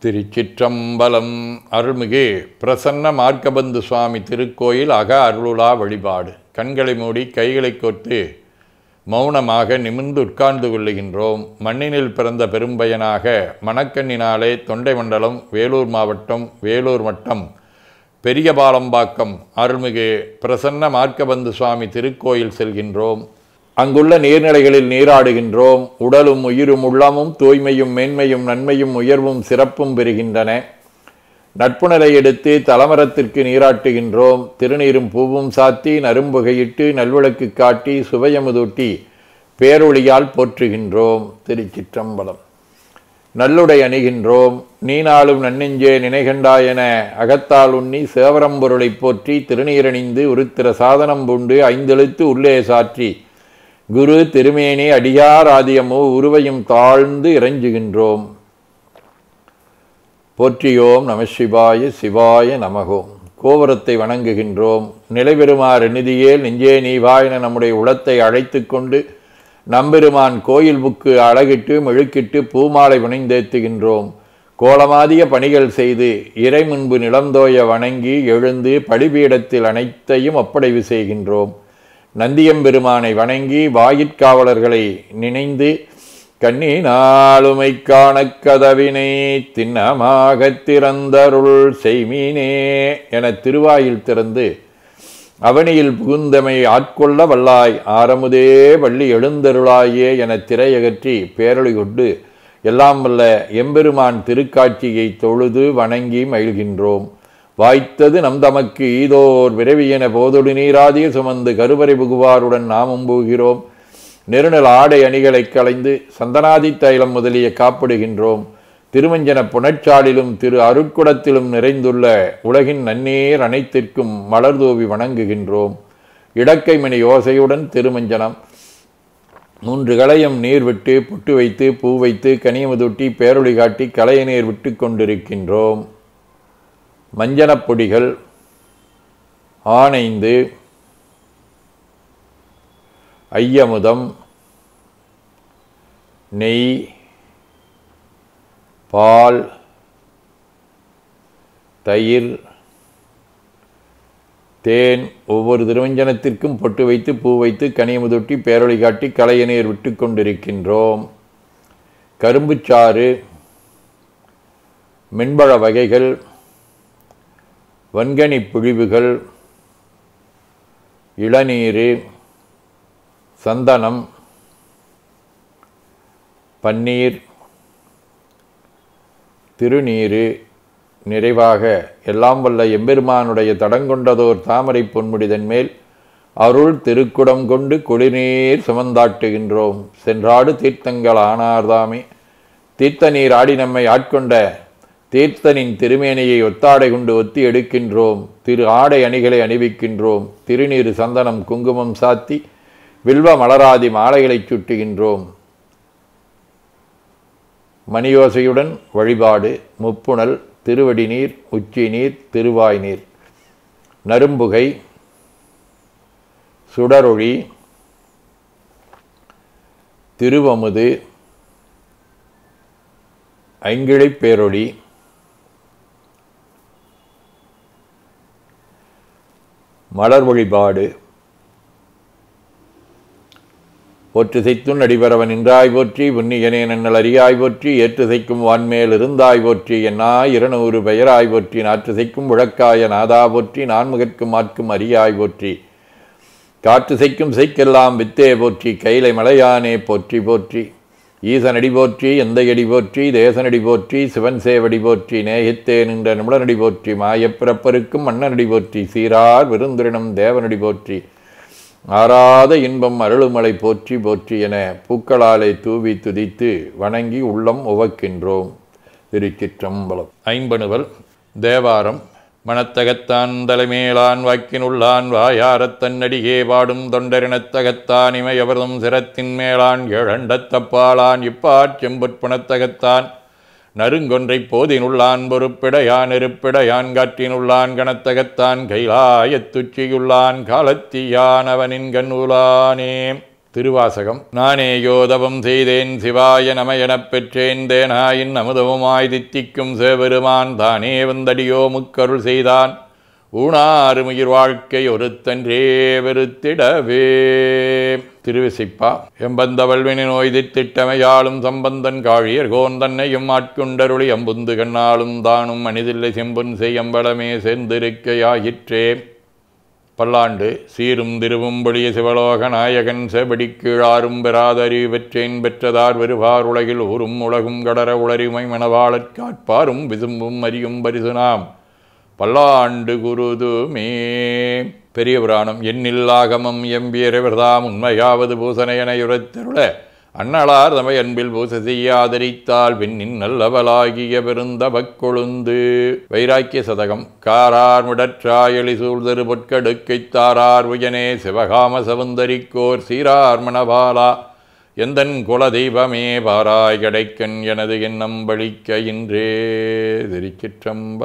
திருச்சிற்றம்பலம். அருள்மிகு பிரசன்ன மார்க்கபந்து சுவாமி திருக்கோயில் அக அருளுலா வழிபாடு. கண்களை மூடி கைகளை கோர்த்து மௌனமாக நிமிர்ந்து உட்கார்ந்து கொள்ளுகின்றோம். மண்ணினில் பிறந்த பெரும்பயனாக மணக்கண்ணினாலே தொண்டை மண்டலம், வேலூர் மாவட்டம், வேலூர் வட்டம், பெரியபாலம்பாக்கம் அருள்மிகு பிரசன்ன மார்க்கபந்து சுவாமி திருக்கோயில் செல்கின்றோம். அங்குள்ள நீர்நிலைகளில் நீராடுகின்றோம். உடலும் உயிரும் உள்ளமும் தூய்மையும் மேன்மையும் நன்மையும் உயர்வும் சிறப்பும் பெறுகின்றன. நட்புணரை எடுத்து தலமரத்திற்கு நீராட்டுகின்றோம். திருநீரும் பூவும் சாத்தி நரும்புகையிட்டு நல்விளக்கு காட்டி சுவையமுதூட்டி பேரொளியால் போற்றுகின்றோம். திருச்சிற்றம்பலம். நல்லுடை அணிகின்றோம். நீனாலும் நன்னெஞ்சே நினைகண்டாயென அகத்தால் உண்ணி சேவரம்பொருளை போற்றி திருநீரணிந்து உருத்திர சாதனம் பூண்டு ஐந்தெழுத்து உள்ளே சாற்றி குரு திருமேனி அடியார் ஆதியமோ உருவையும் தாழ்ந்து இறைஞ்சுகின்றோம். போற்றியோம் நம சிவாய சிவாய நமகோம். கோபுரத்தை வணங்குகின்றோம். நிலைபெறுமாறு நிதியேல் நெஞ்சே நீவாயின நம்முடைய உளத்தை அழைத்து கொண்டு நம்பெருமான் கோயில் புக்கு அழகிட்டு மெழுக்கிட்டு பூமாலை புனைந்தேத்துகின்றோம். கோலமாதிய பணிகள் செய்து இறை முன்பு நிலந்தோய வணங்கி எழுந்து படிபீடத்தில் அனைத்தையும் ஒப்படைவு செய்கின்றோம். நந்தியம்பெருமானை வணங்கி வாயிற்காவலர்களை நினைந்து கண்ணினாலுமை காணக் கதவினை திண்ணமாகத் திறந்தருள் செய்மீனே என திருவாயில் திறந்து அவனியில் புகுந்தமை ஆட்கொள்ள வல்லாய் ஆரமுதே வள்ளி எழுந்தருளாயே என திரையகற்றி பேரொளி கொண்டு எல்லாம் வல்ல எம்பெருமான் திருக்காட்சியை தொழுது வணங்கி மகிழ்கின்றோம். வாய்த்தது நம் தமக்கு ஈதோர் விரைவியென போதொடு நீராதிய சுமந்து கருவறை புகுவாருடன் நாமும் போகிறோம். நெருநல் ஆடை அணிகளை களைந்து சந்தனாதி தைலம் முதலிய காப்பிடுகின்றோம். திருமஞ்சன புனச்சாலிலும் திரு அருட்குடத்திலும் நிறைந்துள்ள உலகின் நன்னீர் அனைத்திற்கும் மலர்தூவி வணங்குகின்றோம். இடக்கைமணி ஓசையுடன் திருமஞ்சனம் 3 களையம் நீர் விட்டு புட்டு வைத்து பூ வைத்து கனியமுதூட்டி பேரொளி காட்டி களைய நீர் விட்டு கொண்டிருக்கின்றோம். மஞ்சனப்பொடிகள் ஆனைந்து ஐயமுதம் நெய் பால் தயிர் தேன் ஒவ்வொரு திருமஞ்சனத்திற்கும் பொட்டு வைத்து பூ வைத்து கனியமுதொட்டி பேரொளி காட்டி களைய நீர் விட்டு கொண்டிருக்கின்றோம். கரும்புச்சாறு, மென்பழ வகைகள், வன்கனி புழிவுகள், இளநீர், சந்தனம், பன்னீர், திருநீர், நிறைவாக எல்லாம் வல்ல எம்பெருமானுடைய தடங்கொண்டதோர் தாமரை பொன்முடிதன் மேல் அருள் திருக்குடம் கொண்டு குளிர்நீர் சுமந்தாட்டுகின்றோம். சென்றாடு தீர்த்தங்கள் ஆனார்தாமே. தீர்த்த நீர் ஆடி நம்மை ஆட்கொண்ட தீர்த்தனின் திருமேனியை ஒத்தாடை கொண்டு ஒத்தி எடுக்கின்றோம். திரு ஆடை அணிகளை அணிவிக்கின்றோம். திருநீர் சந்தனம் குங்குமம் சாத்தி வில்வ மலராதி மாலைகளை சுட்டுகின்றோம். மணியோசையுடன் வழிபாடு. முப்புணல், திருவடி நீர், உச்சி நீர், திருவாய் நீர், நரும்புகை, சுடரொளி, திருவமுது, ஐங்கிழை பேரொளி, மலர் வழிபாடு. போற்று செய்துன் அடிபரவன் நின்றாய் போற்றி புன்னியனே நன்னல் அறியாய் போற்றி ஏற்று செய்க்கும் வான்மேல் இருந்தாய் போற்றி என்னாய் 200 பெயராய் போற்றி நாற்று செய்க்கும் முழக்காய நாதா போற்றி நான்முகற்கும் மாற்கும் அறியாய் போற்றி காற்று செய்க்கும் செய்க்கெல்லாம் வித்தே போற்றி கைலை மலையானே போற்றி போற்றி ஈசனடி போற்றி எந்தையடி போற்றி தேசனடி போற்றி சிவன் சேவடி போற்றி நேயத்தே நின்ற நிமிடனடி போற்றி மாயப்பிறப்பருக்கும் மன்னனடி போற்றி சீரார் விருந்திரினம் தேவனடி போற்றி ஆராத இன்பம் அருளுமலை போற்றி போற்றி என பூக்களாலை தூவி துதித்து வணங்கி உள்ளம் உவக்கின்றோம். திருச்சிற்றம்பலம். ஐம்பணுவல் தேவாரம். மனத்தகத்தான் தலைமேலான் வாக்கினுள்ளான் வாயாரத் தன்னடியே பாடும் தொண்டரினத்தகத்தான் இமையவர்தம் சிரத்தின் மேலான் ஏழண்டத்தப்பாலான் இப்பாற் செம்புட்புணத்தகத்தான் நறுங்கொன்றை போதினுள்ளான் பொறுப்பிடையான் நெருப்பிடையான் காற்றினுள்ளான் கணத்தகத்தான் கைலாயத்துச்சியுள்ளான் காலத்தியான் அவனின் கண்ணூலானே. திருவாசகம். நானே யோதவம் செய்தேன் சிவாய நம எனப் பெற்றேன் தேனாயின் அமுதவுமாய் தித்திக்கும் சேவெருமான் தானே வந்தடியோ முக்கருள் செய்தான் ஊனாறுமுயிர் வாழ்க்கை ஒருத்தன்றே வெறுத்திடவே. திருவிசைப்பா. எம்பந்தவள்வினை நோய் திட்டமையாளும் சம்பந்தன் காழியர் கோன் தன்னையும் ஆட்கொண்டருளி அம்புந்து கண்ணாலும் தானும் மனிதில்லை செம்புன் செய்யம்பளமே சேர்ந்திருக்கையாயிற்றே. பல்லாண்டு சீரும் திருவும் பொழிய சிவலோக நாயகன் செபடி கீழாரும் பெறாதறிவு பெற்றேன் பெற்றதார் வருவார் உலகில் ஊரும் உலகும் கடர உளறிமை மணவாளற் காட்பாரும் விசும்பும் அறியும் பரிசுனாம் பல்லாண்டு குருதுமே. பெரிய புராணம். எண்ணில்லாகமம் எம்பியரவர்தாம் உண்மையாவது பூசனையனையுரைத்தருள அண்ணலார் தமை அன்பில் பூச செய்ய ஆதரித்தால் பெண்ணின் நல்லவளாகிய பெருந்தபக் கொழுந்து. வைராக்கிய சதகம். காரார் முடற்றாயளி சூழ்தரு பொற்கடுக்கைத் தாரார் உயனே சிவகாம சவுந்தரிக்கோர் சீரார் மணபாலா எந்தன் குலதெய்வமே பாராய் கிடைக்கன் எனது எண்ணம் பழிக்க இன்றே. திருச்சிற்றம்பலம்.